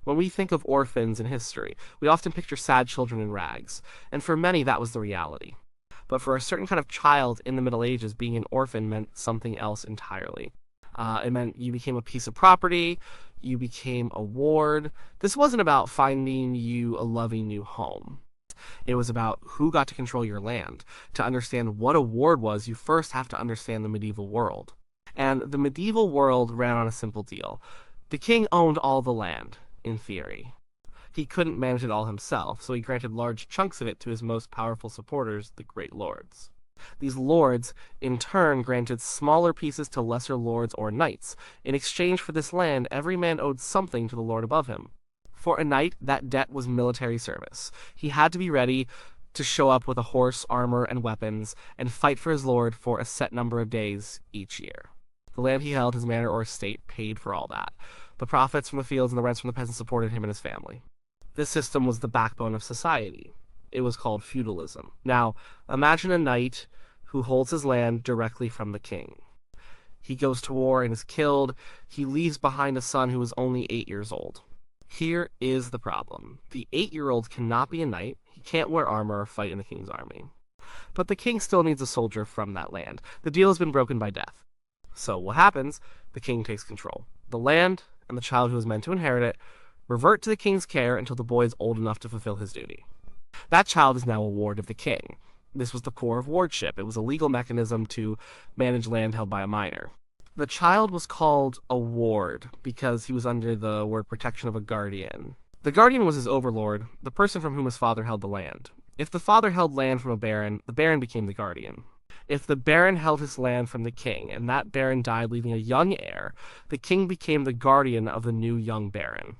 When we think of orphans in history, we often picture sad children in rags, and for many that was the reality. But for a certain kind of child in the Middle Ages, being an orphan meant something else entirely. It meant you became a piece of property, you became a ward. This wasn't about finding you a loving new home. It was about who got to control your land. To understand what a ward was, you first have to understand the medieval world. And the medieval world ran on a simple deal. The king owned all the land, in theory. He couldn't manage it all himself, so he granted large chunks of it to his most powerful supporters, the great lords. These lords, in turn, granted smaller pieces to lesser lords or knights. In exchange for this land, every man owed something to the lord above him. For a knight, that debt was military service. He had to be ready to show up with a horse, armor, and weapons, and fight for his lord for a set number of days each year. The land he held, his manor or estate, paid for all that. The profits from the fields and the rents from the peasants supported him and his family. This system was the backbone of society. It was called feudalism. Now, imagine a knight who holds his land directly from the king. He goes to war and is killed. He leaves behind a son who is only 8 years old. Here is the problem. The 8-year-old cannot be a knight. He can't wear armor or fight in the king's army. But the king still needs a soldier from that land. The deal has been broken by death. So what happens? The king takes control. The land and the child who is meant to inherit it revert to the king's care until the boy is old enough to fulfill his duty. That child is now a ward of the king. This was the core of wardship. It was a legal mechanism to manage land held by a minor. The child was called a ward because he was under the word protection of a guardian. The guardian was his overlord, the person from whom his father held the land. If the father held land from a baron, the baron became the guardian. If the baron held his land from the king, and that baron died leaving a young heir, the king became the guardian of the new young baron.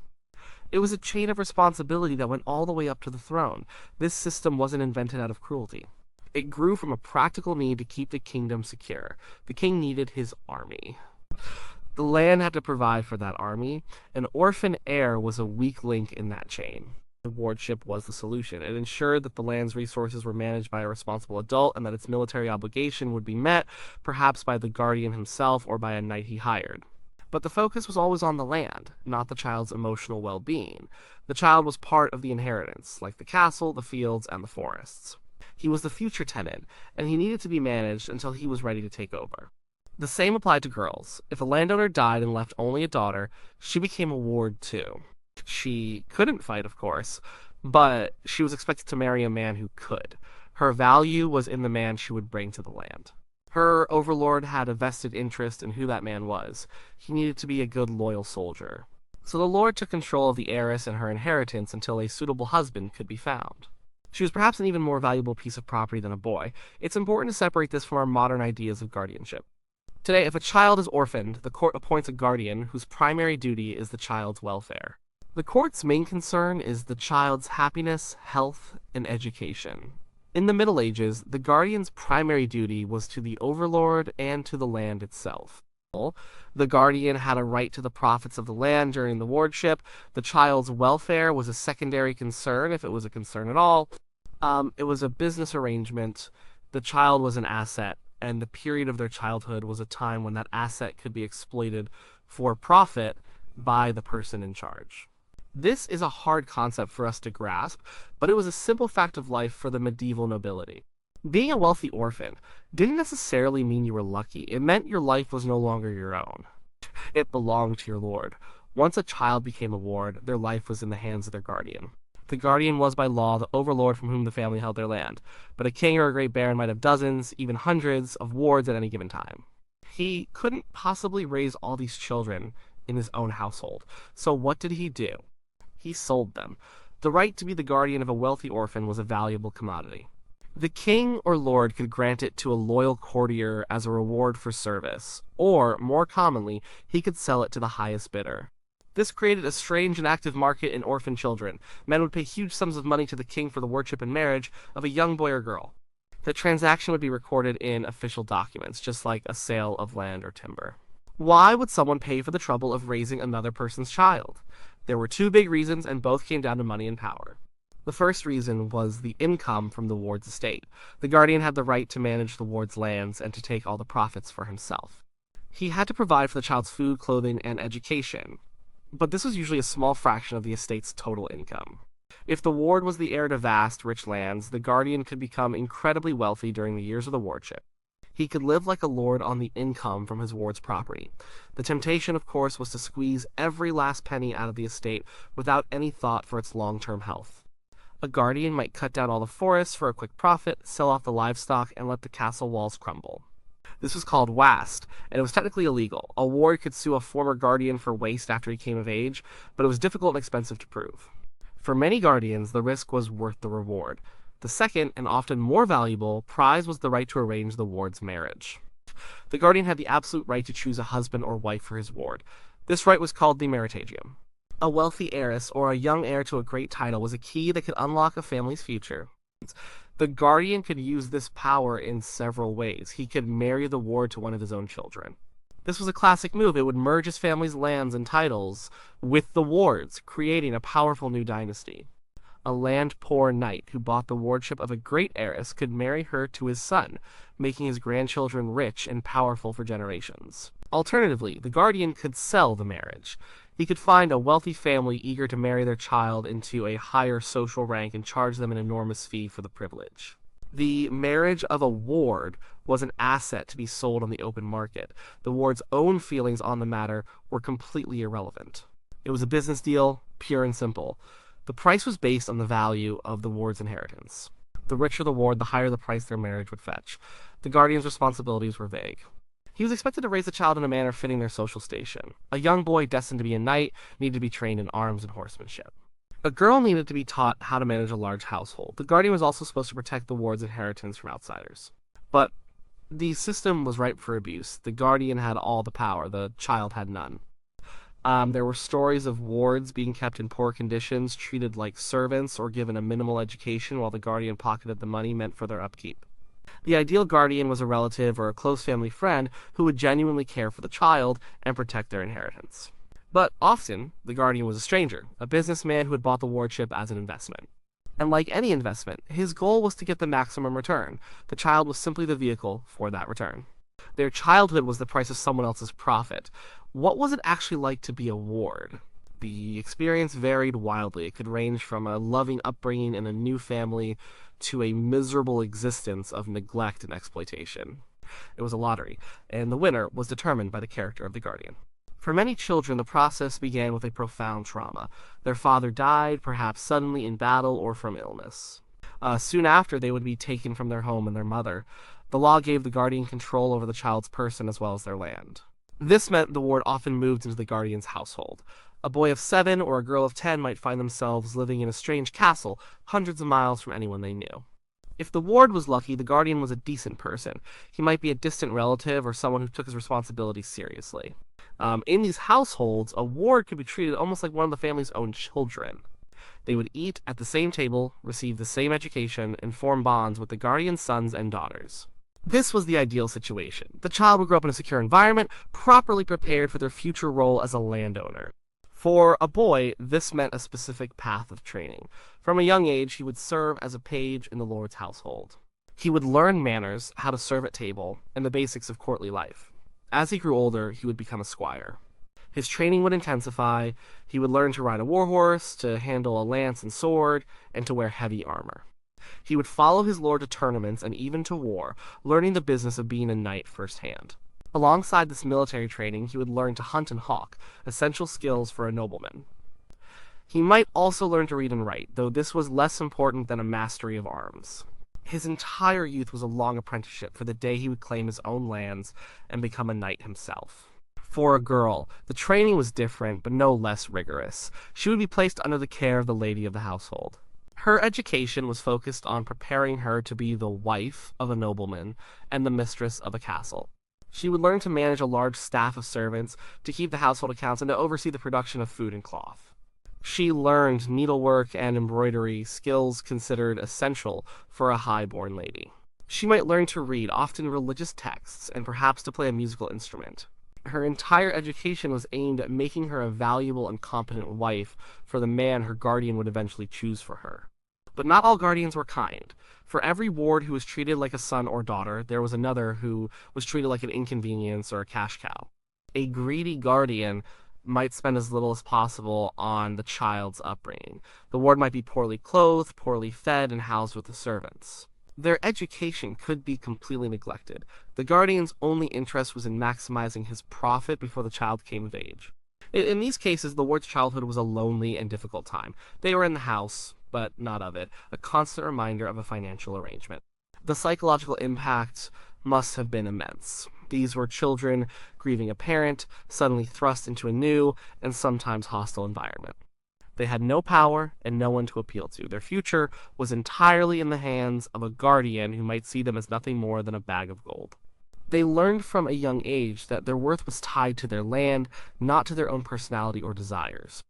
It was a chain of responsibility that went all the way up to the throne. This system wasn't invented out of cruelty. It grew from a practical need to keep the kingdom secure. The king needed his army. The land had to provide for that army. An orphan heir was a weak link in that chain. The wardship was the solution. It ensured that the land's resources were managed by a responsible adult and that its military obligation would be met, perhaps by the guardian himself or by a knight he hired. But the focus was always on the land, not the child's emotional well-being. The child was part of the inheritance, like the castle, the fields, and the forests. He was the future tenant, and he needed to be managed until he was ready to take over. The same applied to girls. If a landowner died and left only a daughter, she became a ward too. She couldn't fight, of course, but she was expected to marry a man who could. Her value was in the man she would bring to the land. Her overlord had a vested interest in who that man was. He needed to be a good, loyal soldier. So the lord took control of the heiress and her inheritance until a suitable husband could be found. She was perhaps an even more valuable piece of property than a boy. It's important to separate this from our modern ideas of guardianship. Today, if a child is orphaned, the court appoints a guardian whose primary duty is the child's welfare. The court's main concern is the child's happiness, health, and education. In the Middle Ages, the guardian's primary duty was to the overlord and to the land itself. The guardian had a right to the profits of the land during the wardship. The child's welfare was a secondary concern, if it was a concern at all. It was a business arrangement. The child was an asset, and the period of their childhood was a time when that asset could be exploited for profit by the person in charge. This is a hard concept for us to grasp, but it was a simple fact of life for the medieval nobility. Being a wealthy orphan didn't necessarily mean you were lucky. It meant your life was no longer your own. It belonged to your lord. Once a child became a ward, their life was in the hands of their guardian. The guardian was by law the overlord from whom the family held their land, but a king or a great baron might have dozens, even hundreds, of wards at any given time. He couldn't possibly raise all these children in his own household, so what did he do? He sold them. The right to be the guardian of a wealthy orphan was a valuable commodity. The king or lord could grant it to a loyal courtier as a reward for service, or, more commonly, he could sell it to the highest bidder. This created a strange and active market in orphan children. Men would pay huge sums of money to the king for the wardship and marriage of a young boy or girl. The transaction would be recorded in official documents, just like a sale of land or timber. Why would someone pay for the trouble of raising another person's child? There were two big reasons, and both came down to money and power. The first reason was the income from the ward's estate. The guardian had the right to manage the ward's lands and to take all the profits for himself. He had to provide for the child's food, clothing, and education. but this was usually a small fraction of the estate's total income. If the ward was the heir to vast, rich lands, the guardian could become incredibly wealthy during the years of the wardship. He could live like a lord on the income from his ward's property. The temptation, of course, was to squeeze every last penny out of the estate without any thought for its long-term health. A guardian might cut down all the forests for a quick profit, sell off the livestock, and let the castle walls crumble. This was called wast, and it was technically illegal. A ward could sue a former guardian for waste after he came of age, but it was difficult and expensive to prove. For many guardians, the risk was worth the reward. The second, and often more valuable, prize was the right to arrange the ward's marriage. The guardian had the absolute right to choose a husband or wife for his ward. This right was called the maritagium. A wealthy heiress or a young heir to a great title was a key that could unlock a family's future. The guardian could use this power in several ways. He could marry the ward to one of his own children. This was a classic move. It would merge his family's lands and titles with the ward's, creating a powerful new dynasty. A land-poor knight who bought the wardship of a great heiress could marry her to his son, making his grandchildren rich and powerful for generations. Alternatively, the guardian could sell the marriage. He could find a wealthy family eager to marry their child into a higher social rank and charge them an enormous fee for the privilege. The marriage of a ward was an asset to be sold on the open market. The ward's own feelings on the matter were completely irrelevant. It was a business deal, pure and simple. The price was based on the value of the ward's inheritance. The richer the ward, the higher the price their marriage would fetch. The guardian's responsibilities were vague. He was expected to raise the child in a manner fitting their social station. A young boy destined to be a knight needed to be trained in arms and horsemanship. A girl needed to be taught how to manage a large household. The guardian was also supposed to protect the ward's inheritance from outsiders. But the system was ripe for abuse. The guardian had all the power. The child had none. There were stories of wards being kept in poor conditions, treated like servants, or given a minimal education while the guardian pocketed the money meant for their upkeep. The ideal guardian was a relative or a close family friend who would genuinely care for the child and protect their inheritance. But often, the guardian was a stranger, a businessman who had bought the wardship as an investment. And like any investment, his goal was to get the maximum return. The child was simply the vehicle for that return. Their childhood was the price of someone else's profit. What was it actually like to be a ward? The experience varied wildly. It could range from a loving upbringing in a new family to a miserable existence of neglect and exploitation. It was a lottery, and the winner was determined by the character of the guardian. For many children, the process began with a profound trauma. Their father died, perhaps suddenly in battle or from illness. Soon after, they would be taken from their home and their mother. The law gave the guardian control over the child's person as well as their land. This meant the ward often moved into the guardian's household. A boy of 7 or a girl of 10 might find themselves living in a strange castle, hundreds of miles from anyone they knew. If the ward was lucky, the guardian was a decent person. He might be a distant relative or someone who took his responsibilities seriously. In these households, a ward could be treated almost like one of the family's own children. They would eat at the same table, receive the same education, and form bonds with the guardian's sons and daughters. This was the ideal situation. The child would grow up in a secure environment, properly prepared for their future role as a landowner. For a boy, this meant a specific path of training. From a young age, he would serve as a page in the lord's household. He would learn manners, how to serve at table, and the basics of courtly life. As he grew older, he would become a squire. His training would intensify. He would learn to ride a warhorse, to handle a lance and sword, and to wear heavy armor. He would follow his lord to tournaments and even to war, learning the business of being a knight firsthand. Alongside this military training, he would learn to hunt and hawk, essential skills for a nobleman. He might also learn to read and write, though this was less important than a mastery of arms. His entire youth was a long apprenticeship for the day he would claim his own lands and become a knight himself. For a girl, the training was different, but no less rigorous. She would be placed under the care of the lady of the household. Her education was focused on preparing her to be the wife of a nobleman and the mistress of a castle. She would learn to manage a large staff of servants, to keep the household accounts, and to oversee the production of food and cloth. She learned needlework and embroidery, skills considered essential for a high-born lady. She might learn to read, often religious texts, and perhaps to play a musical instrument. Her entire education was aimed at making her a valuable and competent wife for the man her guardian would eventually choose for her. But not all guardians were kind. For every ward who was treated like a son or daughter, there was another who was treated like an inconvenience or a cash cow. A greedy guardian might spend as little as possible on the child's upbringing. The ward might be poorly clothed, poorly fed, and housed with the servants. Their education could be completely neglected. The guardian's only interest was in maximizing his profit before the child came of age. In these cases, the ward's childhood was a lonely and difficult time. They were in the house, but not of it, a constant reminder of a financial arrangement. The psychological impact must have been immense. These were children grieving a parent, suddenly thrust into a new and sometimes hostile environment. They had no power and no one to appeal to. Their future was entirely in the hands of a guardian who might see them as nothing more than a bag of gold. They learned from a young age that their worth was tied to their land, not to their own personality or desires.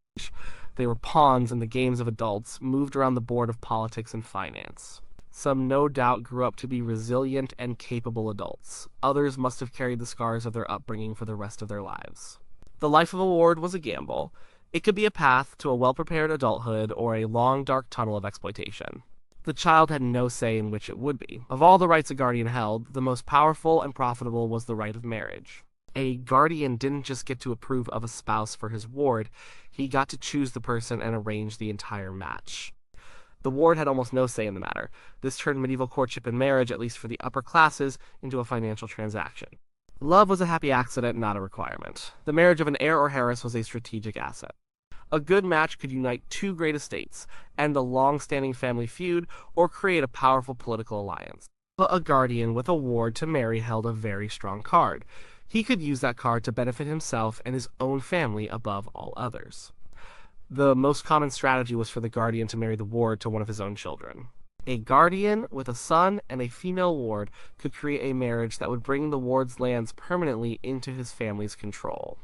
They were pawns in the games of adults, moved around the board of politics and finance. Some no doubt grew up to be resilient and capable adults. Others must have carried the scars of their upbringing for the rest of their lives. The life of a ward was a gamble. It could be a path to a well-prepared adulthood or a long, dark tunnel of exploitation. The child had no say in which it would be. Of all the rights a guardian held, the most powerful and profitable was the right of marriage. A guardian didn't just get to approve of a spouse for his ward, he got to choose the person and arrange the entire match. The ward had almost no say in the matter. This turned medieval courtship and marriage, at least for the upper classes, into a financial transaction. Love was a happy accident, not a requirement. The marriage of an heir or heiress was a strategic asset. A good match could unite two great estates, end a long-standing family feud, or create a powerful political alliance. But a guardian with a ward to marry held a very strong card. He could use that card to benefit himself and his own family above all others. The most common strategy was for the guardian to marry the ward to one of his own children. A guardian with a son and a female ward could create a marriage that would bring the ward's lands permanently into his family's control.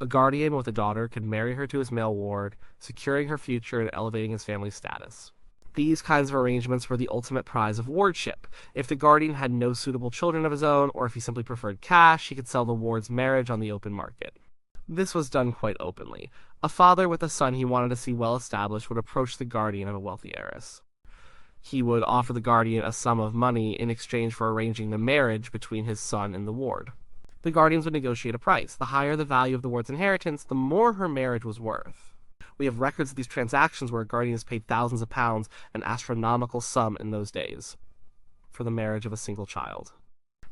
A guardian with a daughter could marry her to his male ward, securing her future and elevating his family's status. These kinds of arrangements were the ultimate prize of wardship. If the guardian had no suitable children of his own, or if he simply preferred cash, he could sell the ward's marriage on the open market. This was done quite openly. A father with a son he wanted to see well established would approach the guardian of a wealthy heiress. He would offer the guardian a sum of money in exchange for arranging the marriage between his son and the ward. The guardians would negotiate a price. The higher the value of the ward's inheritance, the more her marriage was worth. We have records of these transactions where guardians paid thousands of pounds, an astronomical sum in those days, for the marriage of a single child.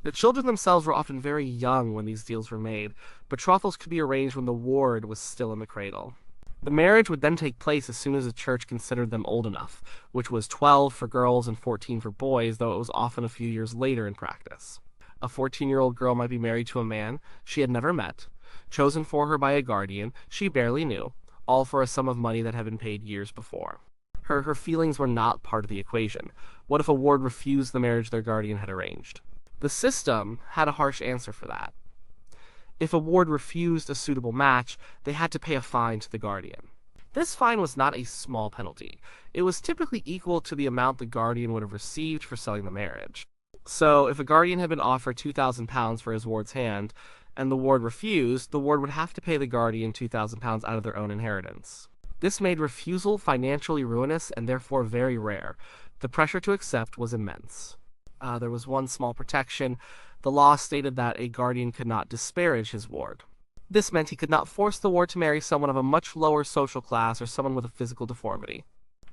The children themselves were often very young when these deals were made. Betrothals could be arranged when the ward was still in the cradle. The marriage would then take place as soon as the church considered them old enough, which was 12 for girls and 14 for boys, though it was often a few years later in practice. A 14-year-old girl might be married to a man she had never met, chosen for her by a guardian she barely knew, all for a sum of money that had been paid years before. Her feelings were not part of the equation. What if a ward refused the marriage their guardian had arranged? The system had a harsh answer for that. If a ward refused a suitable match, they had to pay a fine to the guardian. This fine was not a small penalty. It was typically equal to the amount the guardian would have received for selling the marriage. So, if a guardian had been offered £2,000 for his ward's hand, and the ward refused, the ward would have to pay the guardian £2,000 out of their own inheritance. This made refusal financially ruinous and therefore very rare. The pressure to accept was immense. There was one small protection. The law stated that a guardian could not disparage his ward. This meant he could not force the ward to marry someone of a much lower social class or someone with a physical deformity.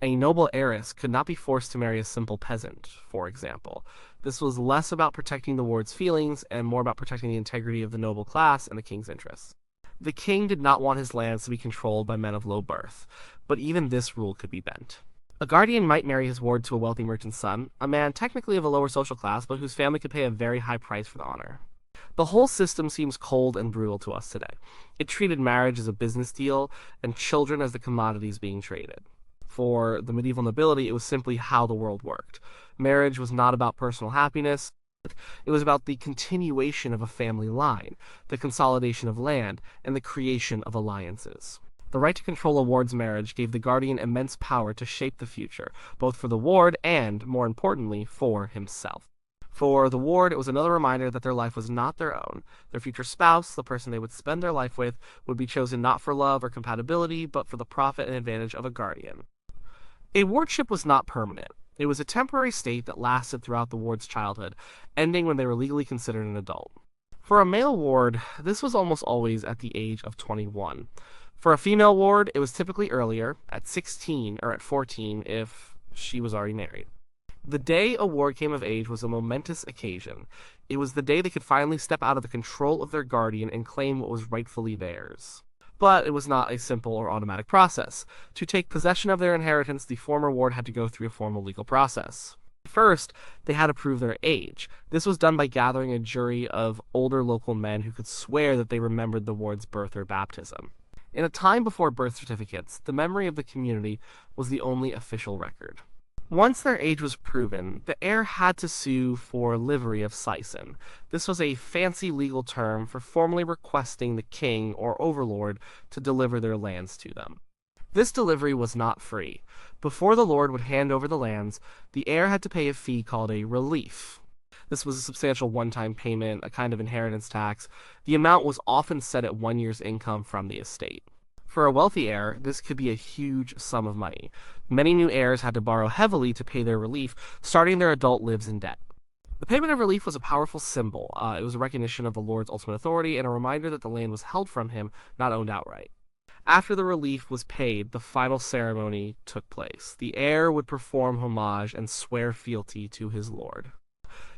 A noble heiress could not be forced to marry a simple peasant, for example. This was less about protecting the ward's feelings and more about protecting the integrity of the noble class and the king's interests. The king did not want his lands to be controlled by men of low birth, but even this rule could be bent. A guardian might marry his ward to a wealthy merchant's son, a man technically of a lower social class, but whose family could pay a very high price for the honor. The whole system seems cold and brutal to us today. It treated marriage as a business deal and children as the commodities being traded. For the medieval nobility, it was simply how the world worked. Marriage was not about personal happiness. It was about the continuation of a family line, the consolidation of land, and the creation of alliances. The right to control a ward's marriage gave the guardian immense power to shape the future, both for the ward and, more importantly, for himself. For the ward, it was another reminder that their life was not their own. Their future spouse, the person they would spend their life with, would be chosen not for love or compatibility, but for the profit and advantage of a guardian. A wardship was not permanent. It was a temporary state that lasted throughout the ward's childhood, ending when they were legally considered an adult. For a male ward, this was almost always at the age of 21. For a female ward, it was typically earlier, at 16 or at 14 if she was already married. The day a ward came of age was a momentous occasion. It was the day they could finally step out of the control of their guardian and claim what was rightfully theirs. But it was not a simple or automatic process. To take possession of their inheritance, the former ward had to go through a formal legal process. First, they had to prove their age. This was done by gathering a jury of older local men who could swear that they remembered the ward's birth or baptism. In a time before birth certificates, the memory of the community was the only official record. Once their age was proven, the heir had to sue for livery of seisin. This was a fancy legal term for formally requesting the king or overlord to deliver their lands to them. This delivery was not free. Before the lord would hand over the lands, the heir had to pay a fee called a relief. This was a substantial one-time payment, a kind of inheritance tax. The amount was often set at 1 year's income from the estate. For a wealthy heir, this could be a huge sum of money. Many new heirs had to borrow heavily to pay their relief, starting their adult lives in debt. The payment of relief was a powerful symbol. It was a recognition of the lord's ultimate authority and a reminder that the land was held from him, not owned outright. After the relief was paid, the final ceremony took place. The heir would perform homage and swear fealty to his lord.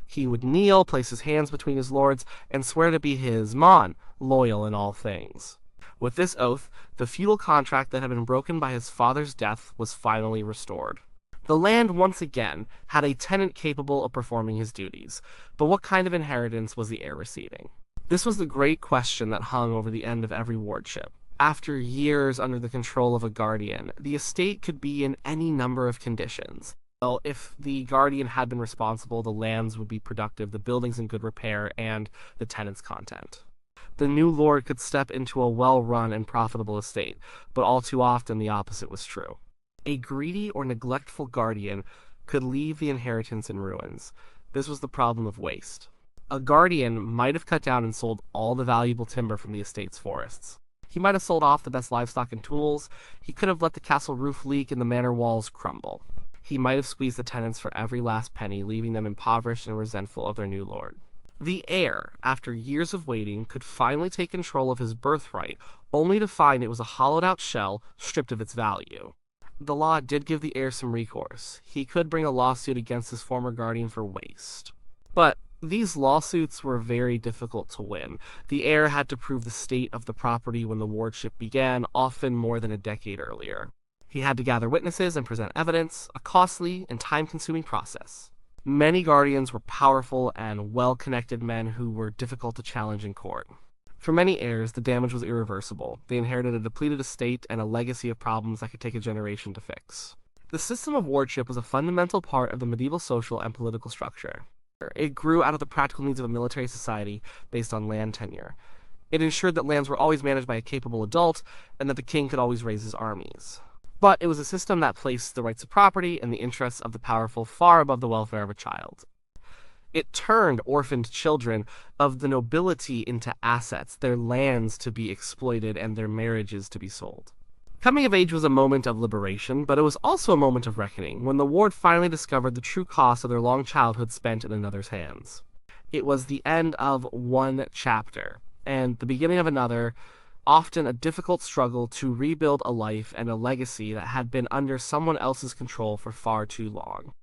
He would kneel, place his hands between his lord's, and swear to be his mon, loyal in all things. With this oath, the feudal contract that had been broken by his father's death was finally restored. The land once again had a tenant capable of performing his duties, but what kind of inheritance was the heir receiving? This was the great question that hung over the end of every wardship. After years under the control of a guardian, the estate could be in any number of conditions. Well, if the guardian had been responsible, the lands would be productive, the buildings in good repair, and the tenants content. The new lord could step into a well-run and profitable estate, but all too often the opposite was true. A greedy or neglectful guardian could leave the inheritance in ruins. This was the problem of waste. A guardian might have cut down and sold all the valuable timber from the estate's forests. He might have sold off the best livestock and tools. He could have let the castle roof leak and the manor walls crumble. He might have squeezed the tenants for every last penny, leaving them impoverished and resentful of their new lord. The heir, after years of waiting, could finally take control of his birthright, only to find it was a hollowed-out shell, stripped of its value. The law did give the heir some recourse. He could bring a lawsuit against his former guardian for waste. But these lawsuits were very difficult to win. The heir had to prove the state of the property when the wardship began, often more than a decade earlier. He had to gather witnesses and present evidence, a costly and time-consuming process. Many guardians were powerful and well-connected men who were difficult to challenge in court. For many heirs, the damage was irreversible. They inherited a depleted estate and a legacy of problems that could take a generation to fix. The system of wardship was a fundamental part of the medieval social and political structure. It grew out of the practical needs of a military society based on land tenure. It ensured that lands were always managed by a capable adult and that the king could always raise his armies. But it was a system that placed the rights of property and the interests of the powerful far above the welfare of a child. It turned orphaned children of the nobility into assets, their lands to be exploited and their marriages to be sold. Coming of age was a moment of liberation, but it was also a moment of reckoning, when the ward finally discovered the true cost of their long childhood spent in another's hands. It was the end of one chapter, and the beginning of another, often a difficult struggle to rebuild a life and a legacy that had been under someone else's control for far too long.